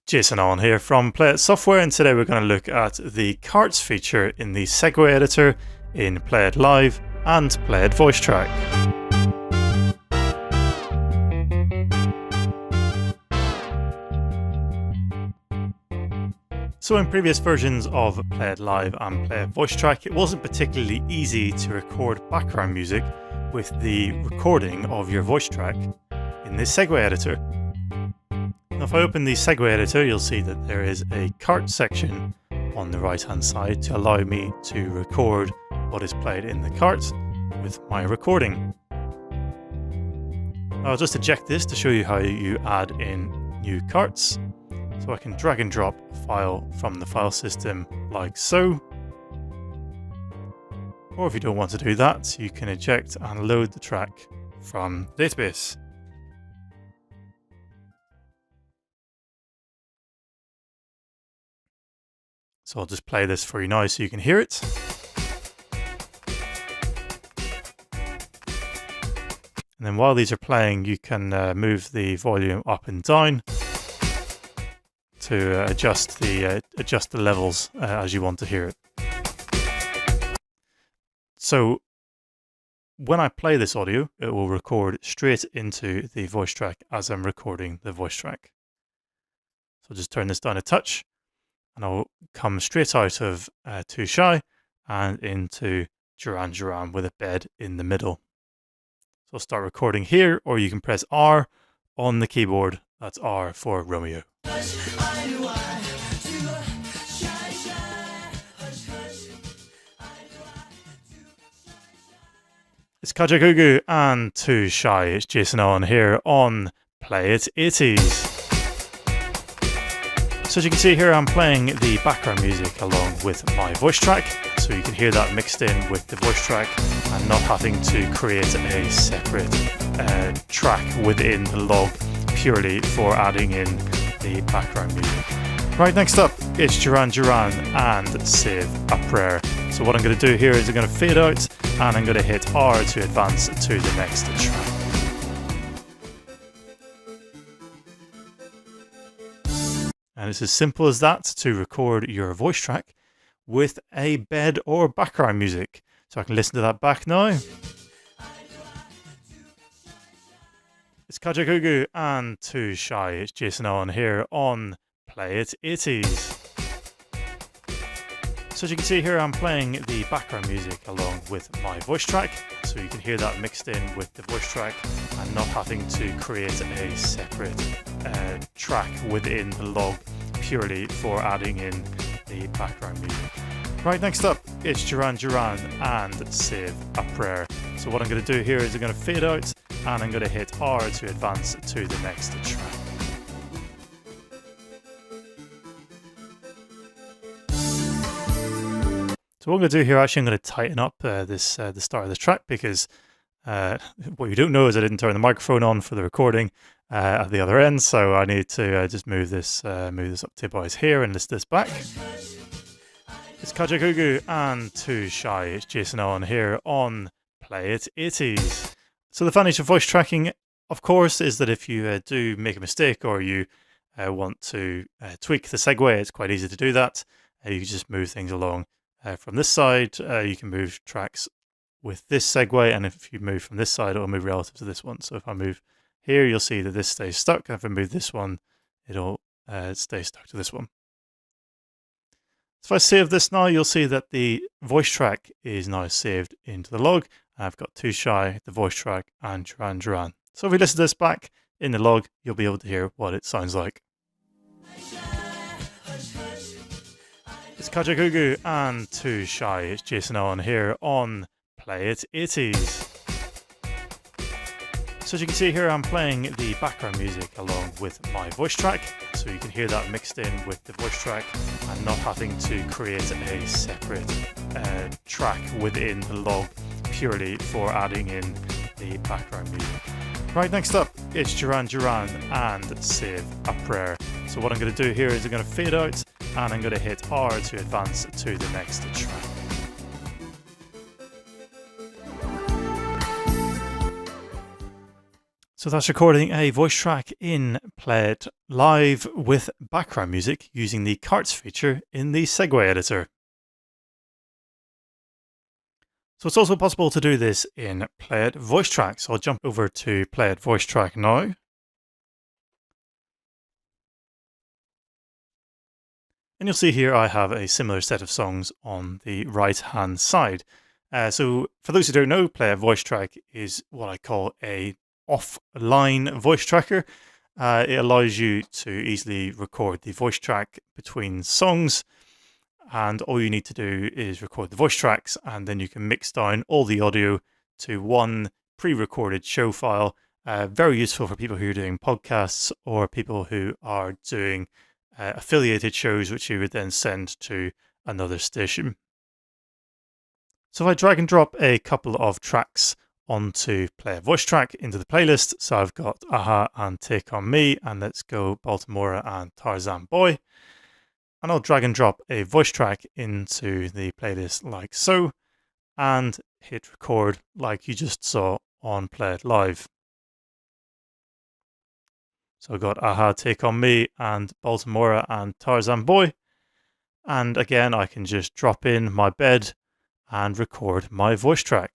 Jason Allen here from PlayIt Software, and today we're going to look at the carts feature in the Segue Editor in PlayIt Live and PlayIt VoiceTrack. So in previous versions of PlayIt Live and PlayIt VoiceTrack, it wasn't particularly easy to record background music with the recording of your voice track in the Segue Editor. Now, if I open the Segue Editor, you'll see that there is a cart section on the right hand side to allow me to record what is played in the cart with my recording. Now, I'll just eject this to show you how you add in new carts. So I can drag and drop a file from the file system like so. Or if you don't want to do that, you can eject and load the track from the database. So I'll just play this for you now so you can hear it. And then while these are playing, you can move the volume up and down to adjust the levels as you want to hear it. So when I play this audio, it will record straight into the voice track as I'm recording the voice track. So I'll just turn this down a touch, and I'll come straight out of Too Shy and into Duran Duran with a bed in the middle. So I'll start recording here, or you can press R on the keyboard. That's R for Romeo. It's Kajagoogoo and Too Shy. It's Jason Allen here on PlayIt 80s. So as you can see here, I'm playing the background music along with my voice track, so you can hear that mixed in with the voice track and not having to create a separate track within the log purely for adding in the background music. Right, next up, it's Duran Duran and Save a Prayer. So what I'm going to do here is I'm going to fade out and I'm going to hit R to advance to the next track. And it's as simple as that to record your voice track with a bed or background music. So I can listen to that back now. It's Kajagoogoo and Too Shy. It's Jason Allen here on PlayIt 80s. So as you can see here, I'm playing the background music along with my voice track, so you can hear that mixed in with the voice track and not having to create a separate track within the log purely for adding in the background music. Right, next up, it's Duran Duran and Save a Prayer. So what I'm going to do here is I'm going to fade out and I'm going to hit R to advance to the next track. So what I'm going to do here, actually I'm going to tighten up the start of the track, because what you don't know is I didn't turn the microphone on for the recording at the other end, so I need to just move this up tip-wise here and list this back. It's Kajagoogoo and Too Shy. It's Jason Allen here on PlayIt 80s. So the advantage of voice tracking, of course, is that if you do make a mistake or you want to tweak the segue, it's quite easy to do that. You can just move things along. From this side, you can move tracks with this segue, and if you move from this side, it'll move relative to this one. So if I move here, you'll see that this stays stuck. And if I move this one, it'll stay stuck to this one. So if I save this now, you'll see that the voice track is now saved into the log. I've got Too Shy, the voice track, and Duran Duran. So if we listen to this back in the log, you'll be able to hear what it sounds like. It's Kajagoogoo and Too Shy. It's Jason Allen here on PlayIt 80s. So as you can see here, I'm playing the background music along with my voice track, so you can hear that mixed in with the voice track and not having to create a separate track within the log purely for adding in the background music. Right, next up, it's Duran Duran and Save a Prayer. So what I'm going to do here is I'm going to fade out and I'm going to hit R to advance to the next track. So that's recording a voice track in PlayIt Live with background music using the carts feature in the Segue Editor. So it's also possible to do this in PlayIt VoiceTrack. So I'll jump over to PlayIt VoiceTrack now. And you'll see here I have a similar set of songs on the right-hand side. So for those who don't know, PlayIt VoiceTrack is what I call a offline voice tracker. It allows you to easily record the voice track between songs, and all you need to do is record the voice tracks, and then you can mix down all the audio to one pre-recorded show file. Very useful for people who are doing podcasts or people who are doing affiliated shows, which you would then send to another station. So if I drag and drop a couple of tracks onto PlayIt VoiceTrack into the playlist, so I've got Aha and Take On Me and Let's Go Baltimore and Tarzan Boy, and I'll drag and drop a voice track into the playlist like so, and hit record like you just saw on PlayIt Live. So I've got Aha, Take On Me and Baltimore and Tarzan Boy, and again I can just drop in my bed and record my voice track.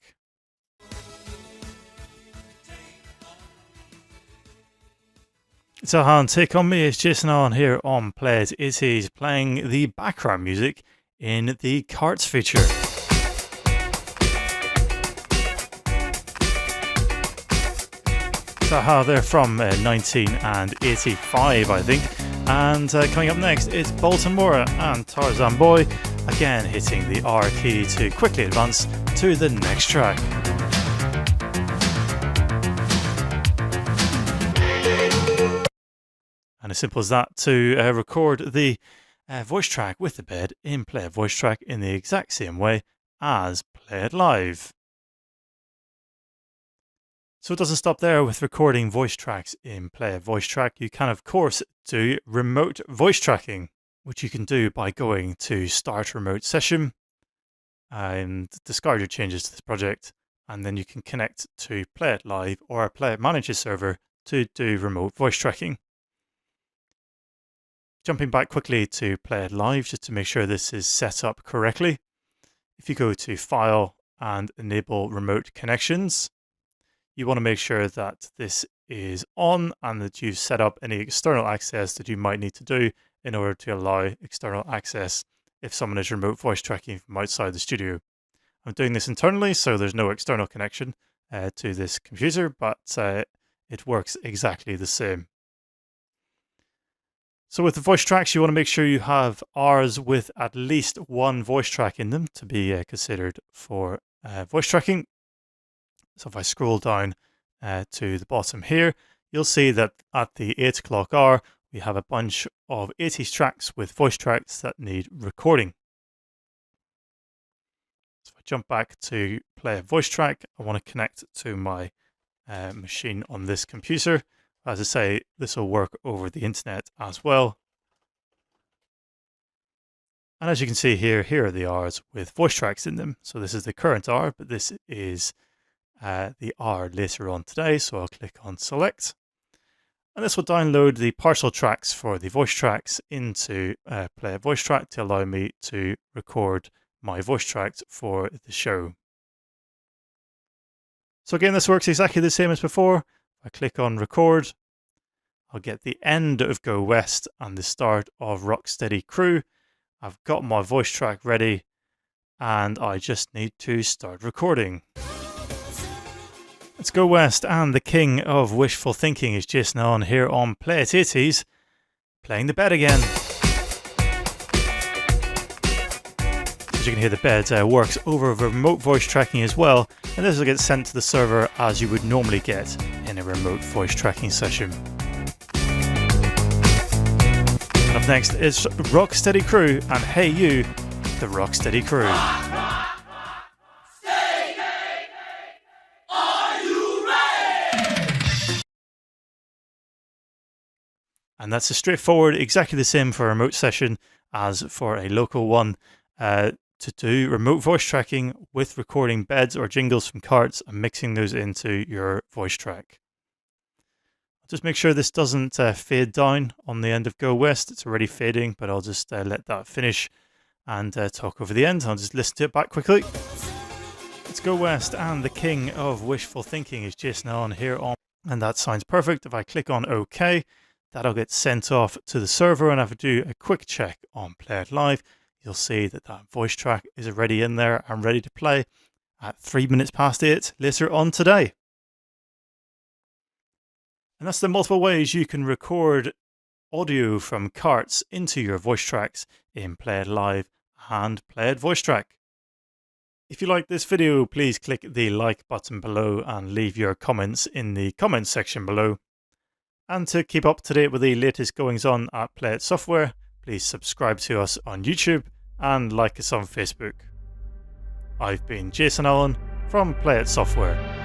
It's Aha and Take On Me. It's Jason on here on PlayIt. He's playing the background music in the carts feature. It's Aha, they're from 1985, I think. And coming up next is Baltimore and Tarzan Boy, again hitting the R key to quickly advance to the next track. And as simple as that to record the voice track with the bed in PlayIt VoiceTrack in the exact same way as PlayIt Live. So it doesn't stop there with recording voice tracks in PlayIt VoiceTrack. You can, of course, do remote voice tracking, which you can do by going to Start Remote Session and discard your changes to this project. And then you can connect to PlayIt Live or a PlayIt Manager server to do remote voice tracking. Jumping back quickly to PlayIt Live just to make sure this is set up correctly. If you go to File and Enable Remote Connections, you want to make sure that this is on and that you've set up any external access that you might need to do in order to allow external access if someone is remote voice tracking from outside the studio. I'm doing this internally, so there's no external connection to this computer, but it works exactly the same. So with the voice tracks, you want to make sure you have R's with at least one voice track in them to be considered for voice tracking. So if I scroll down to the bottom here, you'll see that at the 8 o'clock hour, we have a bunch of 80s tracks with voice tracks that need recording. So if I jump back to PlayIt VoiceTrack, I want to connect to my machine on this computer. As I say, this will work over the internet as well. And as you can see here, here are the R's with voice tracks in them. So this is the current R, but this is the R later on today. So I'll click on Select. And this will download the partial tracks for the voice tracks into PlayIt VoiceTrack to allow me to record my voice tracks for the show. So again, this works exactly the same as before. I click on record, I'll get the end of Go West and the start of Rocksteady Crew. I've got my voice track ready and I just need to start recording. Let's Go West, and the king of wishful thinking is Jason on here on PlayIt 80s, playing the bed again. As you can hear, the bed works over remote voice tracking as well, and this will get sent to the server as you would normally get in a remote voice tracking session. And up next is Rocksteady Crew and Hey You, the Rocksteady Crew. And that's a straightforward, exactly the same for a remote session as for a local one. To do remote voice tracking with recording beds or jingles from carts and mixing those into your voice track. Just make sure this doesn't fade down on the end of Go West. It's already fading, but I'll just let that finish and talk over the end. I'll just listen to it back quickly. It's Go West, and the king of wishful thinking is Jason Allen here on, and that sounds perfect. If I click on OK, that'll get sent off to the server, and if I do a quick check on PlayIt Live, you'll see that that voice track is already in there and ready to play at 3 minutes past 8 later on today. And that's the multiple ways you can record audio from carts into your voice tracks in PlayIt Live and PlayIt VoiceTrack. If you like this video, please click the like button below and leave your comments in the comments section below. And to keep up to date with the latest goings on at PlayIt Software, please subscribe to us on YouTube and like us on Facebook. I've been Jason Allen from PlayIt Software.